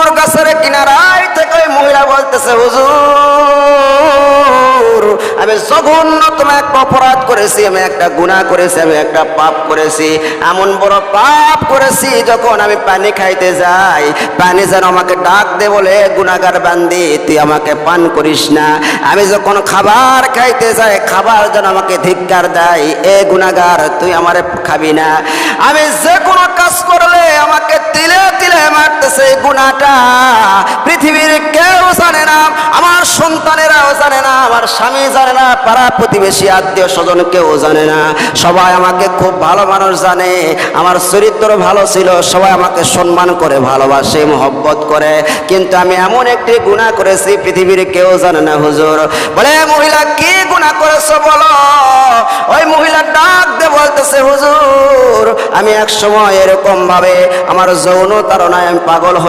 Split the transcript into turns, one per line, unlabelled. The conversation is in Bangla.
খেজুর গাছের কিনারায় থেকে ওই মহিলা বলতেছে, হুজুর আমি জঘন্যতম একটা অপরাধ করেছি, আমি একটা গুনাহ করেছি, আমি একটা পাপ করেছি, এমন বড় পাপ করেছি যখন আমি পানি খাইতে যাই পানি যেন আমাকে ডাক দে বলে, গুনাহগার বান্দি তুই আমাকে পান করিস না। আমি যখন খাবার খাইতে যাই খাবার যেন আমাকে ধিক্কার দেয়, এ গুনাহগার তুই আমারে খাবি না। আমি যে কোনো কাজ করলে আমাকে তিলে তিলে মারতেছে, এই গুনাহটা পৃথিবীর কেউ জানে না, আমার সন্তানেরাও জানে না, আমার স্বামী জানে না, পাড়া প্রতিবেশী আত্মীয় স্বজন কেউ জানে না। সবাই আমাকে খুব ভালো মানুষ জানে, আমার চরিত্র ভালো ছিল, সবাই আমাকে সম্মান করে, ভালোবাসে, মহব্বত করে, কিন্তু আমি এমন একটি গুনাহ করেছি পৃথিবীর কেউ জানে না। হুজুর বলে, মহিলা কি গুনাহ করেছো বলো? ওই মহিলা ডাক দিয়ে বলতেছে, হুজুর আমি এক সময় এরকম ভাবে আমার যৌন তাড়নায় আমি পাগল হয়ে